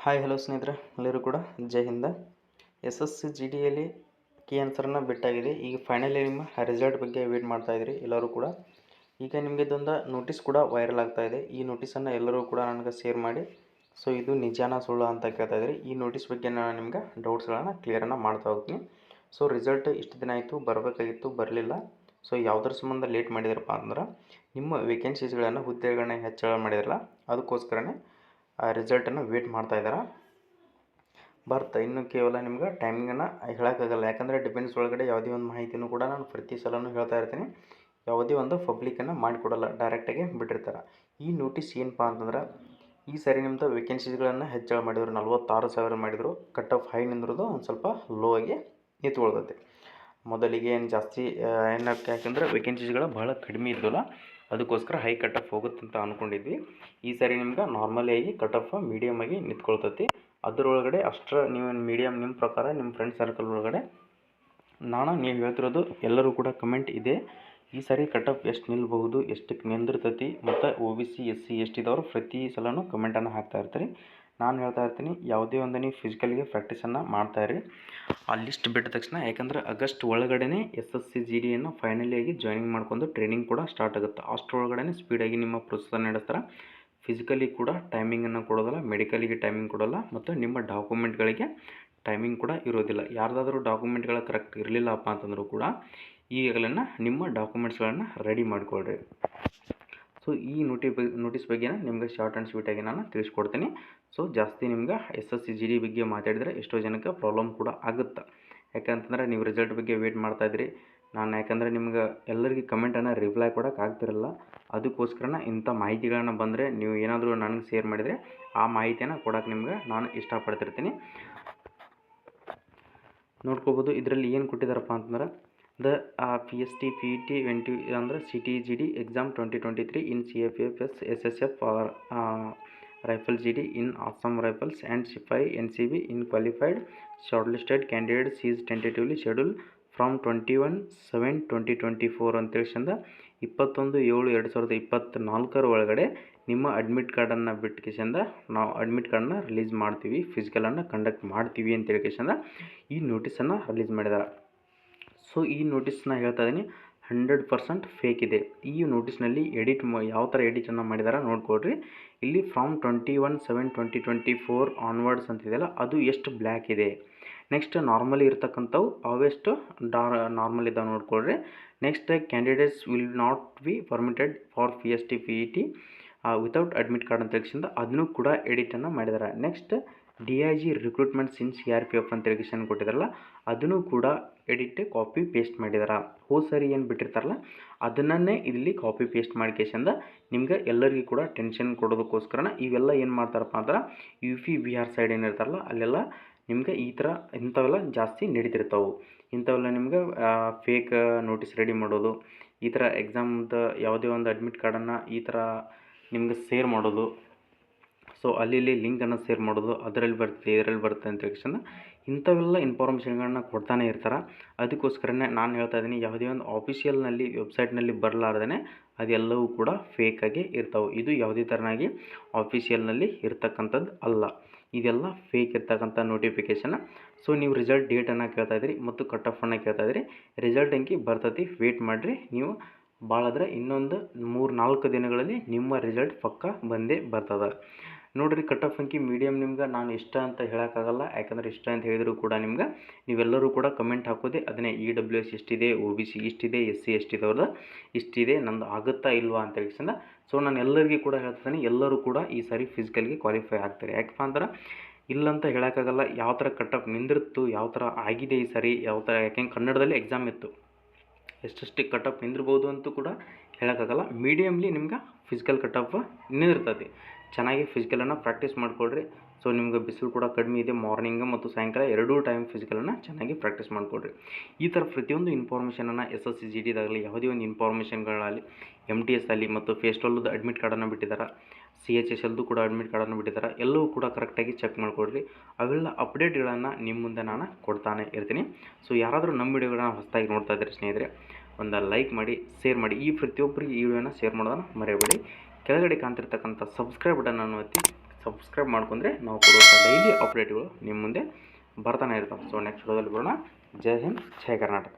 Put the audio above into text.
Hi hello ಸ್ನೇಹಿತರೆ, ಎಲ್ಲರೂ ಕೂಡ ಜೈ ಹಿಂದ. SSC GDಯಲ್ಲಿ ಕೀ ಆನ್ಸರನ್ನು ಬಿಟ್ಟಾಗಿದೆ. ಈಗ ಫೈನಲಿ ನಿಮ್ಮ ರಿಸಲ್ಟ್ ಬಗ್ಗೆ ವೇಟ್ ಮಾಡ್ತಾ ಇದ್ದೀರಿ ಎಲ್ಲರೂ ಕೂಡ. ಈಗ ನಿಮಗೆ ಇದೊಂದು ನೋಟಿಸ್ ಕೂಡ ವೈರಲ್ ಆಗ್ತಾ ಇದೆ. ಈ ನೋಟಿಸನ್ನು ಎಲ್ಲರೂ ಕೂಡ ನನಗೆ ಶೇರ್ ಮಾಡಿ. ಸೊ ಇದು ನಿಜಾನ ಸುಳ್ಳು ಅಂತ ಕೇಳ್ತಾ ಇದ್ದೀರಿ. ಈ ನೋಟಿಸ್ ಬಗ್ಗೆ ನಾನು ನಿಮ್ಗೆ ಡೌಟ್ಸ್ಗಳನ್ನು ಕ್ಲಿಯರನ್ನು ಮಾಡ್ತಾ ಹೋಗ್ತೀನಿ. ಸೊ ರಿಸಲ್ಟ್ ಇಷ್ಟು ದಿನ ಆಯಿತು, ಬರಬೇಕಾಗಿತ್ತು, ಬರಲಿಲ್ಲ. ಸೊ ಯಾವುದರ ಸಂಬಂಧ ಲೇಟ್ ಮಾಡಿದ್ರಪ್ಪ ಅಂದ್ರೆ ನಿಮ್ಮ ವೇಕೆನ್ಸೀಸ್ಗಳನ್ನು ಹುದ್ದೆಗಳನ್ನ ಹೆಚ್ಚಳ ಮಾಡಿದ್ರಲ್ಲ, ಅದಕ್ಕೋಸ್ಕರನೇ ಆ ರಿಸಲ್ಟನ್ನು ವೇಟ್ ಮಾಡ್ತಾ ಇದ್ದಾರೆ. ಇನ್ನು ಕೇವಲ ನಿಮ್ಗೆ ಟೈಮಿಂಗನ್ನು ಹೇಳೋಕ್ಕಾಗಲ್ಲ. ಯಾಕಂದರೆ ಡಿಫೆನ್ಸ್ ಒಳಗಡೆ ಯಾವುದೇ ಒಂದು ಮಾಹಿತಿನೂ ಕೂಡ ನಾನು ಪ್ರತಿ ಸಲನೂ ಹೇಳ್ತಾ ಇರ್ತೀನಿ, ಯಾವುದೇ ಒಂದು ಪಬ್ಲಿಕನ್ನು ಮಾಡಿಕೊಡಲ್ಲ, ಡೈರೆಕ್ಟಾಗಿ ಬಿಟ್ಟಿರ್ತಾರೆ. ಈ ನೋಟಿಸ್ ಏನಪ್ಪ ಅಂತಂದ್ರೆ, ಈ ಸಾರಿ ನಿಮ್ಮದು ವೇಕೆನ್ಸೀಸ್ಗಳನ್ನು ಹೆಚ್ಚಳ ಮಾಡಿದರು, 46,000 ಮಾಡಿದರು. ಕಟ್ ಆಫ್ ಹೈ ನಿಂದ್ರದು ಒಂದು ಸ್ವಲ್ಪ ಲೋ ಆಗಿ ನಿಂತ್ಕೊಳ್ತೈತೆ. ಮೊದಲಿಗೆ ಏನು ಜಾಸ್ತಿ ಯಾಕಂದರೆ ವೇಕೆನ್ಸೀಸ್ಗಳು ಭಾಳ ಕಡಿಮೆ ಇದ್ದಲ್ಲ, ಅದಕ್ಕೋಸ್ಕರ ಹೈ ಕಟ್ ಆಫ್ ಹೋಗುತ್ತೆ ಅಂತ ಅಂದ್ಕೊಂಡಿದ್ವಿ. ಈ ಸಾರಿ ನಿಮ್ಗೆ ನಾರ್ಮಲಿ ಆಗಿ ಕಟ್ ಆಫ್ ಮೀಡಿಯಮ್ ಆಗಿ ನಿಂತ್ಕೊಳ್ತೈತಿ. ಅದರೊಳಗಡೆ ಅಷ್ಟರ ನೀವು ಮೀಡಿಯಮ್ ನಿಮ್ಮ ಪ್ರಕಾರ ನಿಮ್ಮ ಫ್ರೆಂಡ್ ಸರ್ಕಲ್ ಒಳಗಡೆ ನೀವು ಹೇಳ್ತಿರೋದು ಎಲ್ಲರೂ ಕೂಡ ಕಮೆಂಟ್ ಇದೆ. ಈ ಸಾರಿ ಕಟ್ ಆಫ್ ಎಷ್ಟು ನಿಲ್ಬಹುದು, ಎಷ್ಟಕ್ಕೆ ನಿಂದಿರ್ತೈತಿ, ಮತ್ತು OBC SC ST ಇದ್ದವರು ಪ್ರತಿ ಸಲನೂ ಕಮೆಂಟನ್ನು ಹಾಕ್ತಾ ಇರ್ತಾರೆ. ನಾನು ಹೇಳ್ತಾ ಇರ್ತೀನಿ, ಯಾವುದೇ ಒಂದು ನೀವು ಫಿಸಿಕಲ್ಗೆ ಪ್ರಾಕ್ಟೀಸನ್ನು ಮಾಡ್ತಾಯಿರಿ. ಆ ಲಿಸ್ಟ್ ಬಿಟ್ಟ ತಕ್ಷಣ, ಯಾಕಂದರೆ ಆಗಸ್ಟ್ ಒಳಗಡೆ SSC GDಯನ್ನು ಫೈನಲಿಯಾಗಿ ಜಾಯ್ನಿಂಗ್ ಮಾಡ್ಕೊಂಡು ಟ್ರೈನಿಂಗ್ ಕೂಡ ಸ್ಟಾರ್ಟ್ ಆಗುತ್ತೆ. ಅಷ್ಟರೊಳಗಡೆ ಸ್ಪೀಡಾಗಿ ನಿಮ್ಮ ಪ್ರೊಸೆಸನ್ನು ನಡೆಸ್ತಾರೆ. ಫಿಸಿಕಲಿ ಕೂಡ ಟೈಮಿಂಗನ್ನು ಕೊಡೋದಿಲ್ಲ, ಮೆಡಿಕಲಿಗೆ ಟೈಮಿಂಗ್ ಕೊಡೋಲ್ಲ, ಮತ್ತು ನಿಮ್ಮ ಡಾಕ್ಯುಮೆಂಟ್ಗಳಿಗೆ ಟೈಮಿಂಗ್ ಕೂಡ ಇರೋದಿಲ್ಲ. ಯಾರ್ದಾದ್ರೂ ಡಾಕ್ಯುಮೆಂಟ್ಗಳು ಕರೆಕ್ಟ್ ಇರಲಿಲ್ಲಪ್ಪ ಅಂತಂದರೂ ಕೂಡ ಈಗಲೇ ನಿಮ್ಮ ಡಾಕ್ಯುಮೆಂಟ್ಸ್ಗಳನ್ನು ರೆಡಿ ಮಾಡಿಕೊಳ್ರಿ. ಸೊ ಈ ನೋಟಿಸ್ ಬಗ್ಗೆ ನಿಮ್ಗೆ ಶಾರ್ಟ್ ಆ್ಯಂಡ್ ಸ್ವೀಟಾಗಿ ನಾನು ತಿಳಿಸ್ಕೊಡ್ತೀನಿ. ಸೊ ಜಾಸ್ತಿ ನಿಮ್ಗೆ SSC GD ಬಗ್ಗೆ ಮಾತಾಡಿದರೆ ಎಷ್ಟೋ ಜನಕ್ಕೆ ಪ್ರಾಬ್ಲಮ್ ಕೂಡ ಆಗುತ್ತೆ. ಯಾಕಂತಂದರೆ ನೀವು ರಿಸಲ್ಟ್ ಬಗ್ಗೆ ವೇಟ್ ಮಾಡ್ತಾಯಿದ್ರಿ. ಯಾಕಂದರೆ ನಿಮ್ಗೆ ಎಲ್ಲರಿಗೂ ಕಮೆಂಟನ್ನು ರಿಪ್ಲೈ ಕೊಡೋಕೆ ಆಗ್ತಿರಲ್ಲ. ಅದಕ್ಕೋಸ್ಕರ ಇಂಥ ಮಾಹಿತಿಗಳನ್ನು ಬಂದರೆ ನೀವು ಏನಾದರೂ ನನಗೆ ಶೇರ್ ಮಾಡಿದರೆ ಆ ಮಾಹಿತಿಯನ್ನು ಕೊಡೋಕೆ ನಿಮ್ಗೆ ನಾನು ಇಷ್ಟಪಡ್ತಿರ್ತೀನಿ. ನೋಡ್ಕೋಬೋದು, ಇದರಲ್ಲಿ ಏನು ಕೊಟ್ಟಿದ್ದಾರಪ್ಪ ಅಂತಂದ್ರೆ, ದ PST PET ಅಂದರೆ CTGD exam 2023 in CFFS SSF Rifle GD in Assam Rifles and Sipahi NCB in qualified shortlisted candidates is tentatively scheduled from 21/7/2024 ಅಂತೇಳಿಸಿಂದ 21/7/2024 ಒಳಗಡೆ ನಿಮ್ಮ ಅಡ್ಮಿಟ್ ಕಾರ್ಡನ್ನು ಬಿಟ್ಕೇಸಿಂದ ನಾವು ಅಡ್ಮಿಟ್ ಕಾರ್ಡನ್ನ ರಿಲೀಸ್ ಮಾಡ್ತೀವಿ, ಫಿಸಿಕಲನ್ನು ಕಂಡಕ್ಟ್ ಮಾಡ್ತೀವಿ ಅಂತ ಹೇಳ್ಕೇಸಿಂದ ಈ ನೋಟಿಸನ್ನು ರಿಲೀಸ್ ಮಾಡಿದ್ದಾರೆ. ಸೊ ಈ ನೋಟಿಸ್ನ ಹೇಳ್ತಾ ಇದ್ದೀನಿ, 100% ಫೇಕ್ ಇದೆ. ಈ ನೋಟಿಸ್ನಲ್ಲಿ ಯಾವ ಥರ ಎಡಿಟನ್ನು ಮಾಡಿದ್ದಾರೆ ನೋಡ್ಕೊಳ್ರಿ. ಇಲ್ಲಿ ಫ್ರಮ್ 21/7/2024 ಆನ್ವರ್ಡ್ಸ್ ಅಂತಿದೆಯಲ್ಲ, ಅದು ಎಷ್ಟು ಬ್ಲ್ಯಾಕ್ ಇದೆ. ನೆಕ್ಸ್ಟ್ ನಾರ್ಮಲಿ ಇರ್ತಕ್ಕಂಥವು ಅವೆಷ್ಟು ನಾರ್ಮಲ್ ಇದ್ದಾವೆ ನೋಡ್ಕೊಳ್ರಿ. Next candidates will not be permitted for PST PET without admit card ಅಂತ ಹೇಳಿಸಿಂದ ಅದನ್ನು ಕೂಡ ಎಡಿಟನ್ನು ಮಾಡಿದ್ದಾರೆ. Next DIG recruitments in CRPF ಅಂತ ಹೇಳಿಕೇಶನ್ ಕೊಟ್ಟಿದ್ದಾರಲ್ಲ, ಅದನ್ನು ಕೂಡ ಕಾಪಿ ಪೇಸ್ಟ್ ಮಾಡಿದಾರೆ. ಸರಿ ಏನು ಬಿಟ್ಟಿರ್ತಾರಲ್ಲ ಅದನ್ನೇ ಇಲ್ಲಿ ಕಾಪಿ ಪೇಸ್ಟ್ ಮಾಡಿಕೇಶಂದ ನಿಮ್ಗೆ ಎಲ್ಲರಿಗೂ ಕೂಡ ಟೆನ್ಷನ್ ಕೊಡೋದಕ್ಕೋಸ್ಕರ ಇವೆಲ್ಲ ಏನು ಮಾಡ್ತಾರಪ್ಪ ಅಂದ್ರೆ UP BR ಸೈಡ್ ಏನಿರ್ತಾರಲ್ಲ ಅಲ್ಲೆಲ್ಲ ನಿಮ್ಗೆ ಇಂಥವೆಲ್ಲ ಜಾಸ್ತಿ ನಡೀತಿರ್ತಾವೆ. ಇಂಥವೆಲ್ಲ ನಿಮ್ಗೆ ಫೇಕ್ ನೋಟಿಸ್ ರೆಡಿ ಮಾಡೋದು, ಈ ಥರ ಎಕ್ಸಾಮ್ದು ಯಾವುದೇ ಒಂದು ಅಡ್ಮಿಟ್ ಕಾರ್ಡನ್ನು ಈ ಥರ ನಿಮ್ಗೆ ಶೇರ್ ಮಾಡೋದು. ಸೊ ಅಲ್ಲಿ ಲಿಂಕನ್ನು ಶೇರ್ ಮಾಡೋದು, ಅದರಲ್ಲಿ ಬರುತ್ತೆ ಇದರಲ್ಲಿ ಬರುತ್ತೆ ಅಂತ ಹೇಳಿ ಇಂಥವೆಲ್ಲ ಇನ್ಫಾರ್ಮೇಷನ್ಗಳನ್ನ ಕೊಡ್ತಾನೆ ಇರ್ತಾರೆ. ಅದಕ್ಕೋಸ್ಕರನೇ ನಾನು ಹೇಳ್ತಾ ಇದ್ದೀನಿ, ಯಾವುದೇ ಒಂದು ಆಫಿಷಿಯಲ್ನಲ್ಲಿ ವೆಬ್ಸೈಟ್ನಲ್ಲಿ ಬರಲಾರ್ದೇ ಅದೆಲ್ಲವೂ ಕೂಡ ಫೇಕಾಗಿ ಇರ್ತಾವೆ. ಇದು ಯಾವುದೇ ಥರನಾಗಿ ಆಫಿಷಿಯಲ್ನಲ್ಲಿ ಇರ್ತಕ್ಕಂಥದ್ದು ಅಲ್ಲ, ಇದೆಲ್ಲ ಫೇಕ್ ಇರ್ತಕ್ಕಂಥ ನೋಟಿಫಿಕೇಷನ್. ಸೊ ನೀವು ರಿಸಲ್ಟ್ ಡೇಟನ್ನು ಕೇಳ್ತಾ ಇದ್ದೀರಿ ಮತ್ತು ಕಟ್ ಆಫನ್ನು ಕೇಳ್ತಾ ಇದ್ದೀರಿ. ರಿಸಲ್ಟ್ ಅಂಕಿ ಬರ್ತೈತಿ, ವೇಟ್ ಮಾಡಿರಿ. ನೀವು ಭಾಳಾದ್ರೆ ಇನ್ನೊಂದು 3-4 ದಿನಗಳಲ್ಲಿ ನಿಮ್ಮ ರಿಸಲ್ಟ್ ಪಕ್ಕ ಬಂದೇ ಬರ್ತದೆ ನೋಡಿರಿ. ಕಟ್ ಆಫ್ ಅಂಕಿ ಮೀಡಿಯಮ್ ನಿಮ್ಗೆ ನಾನು ಇಷ್ಟ ಅಂತ ಹೇಳೋಕ್ಕಾಗಲ್ಲ, ಯಾಕಂದರೆ ಇಷ್ಟ ಅಂತ ಹೇಳಿದರೂ ಕೂಡ ನಿಮ್ಗೆ ನೀವೆಲ್ಲರೂ ಕೂಡ ಕಮೆಂಟ್ ಹಾಕೋದೆ ಅದನ್ನೇ. EWS ಇಷ್ಟಿದೆ, OBC ಇಷ್ಟಿದೆ, SC ST ಇದ್ದವ್ರದ್ದು ಇಷ್ಟಿದೆ, ನಂದು ಆಗುತ್ತಾ ಇಲ್ವಾ ಅಂತ ಹೇಳಿಸಿಂದ. ಸೊ ನಾನು ಎಲ್ಲರಿಗೂ ಕೂಡ ಹೇಳ್ತಿದ್ದೀನಿ, ಎಲ್ಲರೂ ಕೂಡ ಈ ಸಾರಿ ಫಿಸಿಕಲ್ಗೆ ಕ್ವಾಲಿಫೈ ಆಗ್ತಾರೆ. ಯಾಕಪ್ಪ ಅಂದ್ರೆ ಇಲ್ಲಂತ ಹೇಳೋಕ್ಕಾಗಲ್ಲ, ಯಾವ ಥರ ಕಟ್ ಆಫ್ ನಿಂದಿರ್ತು, ಯಾವ ಥರ ಆಗಿದೆ ಈ ಸಾರಿ, ಯಾವ ಥರ. ಯಾಕೆಂಗೆ ಕನ್ನಡದಲ್ಲಿ ಎಕ್ಸಾಮ್ ಇತ್ತು, ಎಷ್ಟೆಷ್ಟು ಕಟ್ ಆಫ್ ನಿಂದಿರ್ಬೋದು ಅಂತೂ ಕೂಡ ಹೇಳೋಕ್ಕಾಗಲ್ಲ. ಮೀಡಿಯಮ್ಲಿ ನಿಮ್ಗೆ ಫಿಸಿಕಲ್ ಕಟ್ ಆಫ್ ನಿಂದಿರ್ತದೆ. ಚೆನ್ನಾಗಿ ಫಿಸಿಕಲನ್ನು ಪ್ರಾಕ್ಟೀಸ್ ಮಾಡಿಕೊಡ್ರಿ. ಸೊ ನಿಮ್ಗೆ ಬಿಸಿಲು ಕೂಡ ಕಡಿಮೆ ಇದೆ, ಮಾರ್ನಿಂಗ್ ಮತ್ತು ಸಾಯಂಕಾಲ ಎರಡೂ ಟೈಮ್ ಫಿಸಿಕಲನ್ನು ಚೆನ್ನಾಗಿ ಪ್ರಾಕ್ಟೀಸ್ ಮಾಡಿಕೊಡ್ರಿ. ಈ ಥರ ಪ್ರತಿಯೊಂದು ಇನ್ಫಾರ್ಮೇಷನನ್ನು SSC GDದಾಗಲಿ ಯಾವುದೇ ಒಂದು ಇನ್ಫಾರ್ಮೇಷನ್ಗಳಲ್ಲಿ MTS ಅಲ್ಲಿ ಮತ್ತು ಫೇಸ್ಟಲ್ದು ಅಡ್ಮಿಟ್ ಕಾರ್ಡನ್ನು ಬಿಟ್ಟಿದ್ದಾರೆ, CHSLದು ಕೂಡ ಅಡ್ಮಿಟ್ ಕಾರ್ಡನ್ನು ಬಿಟ್ಟಿದ್ದಾರೆ. ಎಲ್ಲವೂ ಕೂಡ ಕರೆಕ್ಟಾಗಿ ಚೆಕ್ ಮಾಡಿಕೊಡ್ರಿ. ಅವೆಲ್ಲ ಅಪ್ಡೇಟ್ಗಳನ್ನು ನಿಮ್ಮ ಮುಂದೆ ನಾನು ಕೊಡ್ತಾನೆ ಇರ್ತೀನಿ. ಸೊ ಯಾರಾದರೂ ನಮ್ಮ ವಿಡಿಯೋಗಳನ್ನ ಹೊಸದಾಗಿ ನೋಡ್ತಾ ಇದ್ದಾರೆ ಸ್ನೇಹಿತರೆ, ಒಂದು ಲೈಕ್ ಮಾಡಿ, ಶೇರ್ ಮಾಡಿ. ಈ ಪ್ರತಿಯೊಬ್ಬರಿಗೆ ಈ ವಿಡಿಯೋನ ಶೇರ್ ಮಾಡೋದನ್ನು ಮರೆಯಬೇಡಿ. ಕೆಳಗಡೆ ಕಾಣ್ತಿರ್ತಕ್ಕಂಥ ಸಬ್ಸ್ಕ್ರೈಬ್ ಬಟನನ್ನು ಒತ್ತಿ ಸಬ್ಸ್ಕ್ರೈಬ್ ಮಾಡ್ಕೊಂಡ್ರೆ ನಾವು ಕೊಡುವಂಥ ಡೈಲಿ ಅಪ್ಡೇಟ್ಗಳು ನಿಮ್ಮ ಮುಂದೆ ಬರ್ತಾನೆ ಇರ್ತಾವೆ. ಸೊ ನೆಕ್ಸ್ಟ್ ವಿಡಿಯೋದಲ್ಲಿ ಬರೋಣ. ಜೈ ಹಿಂದ್, ಜೈ ಕರ್ನಾಟಕ.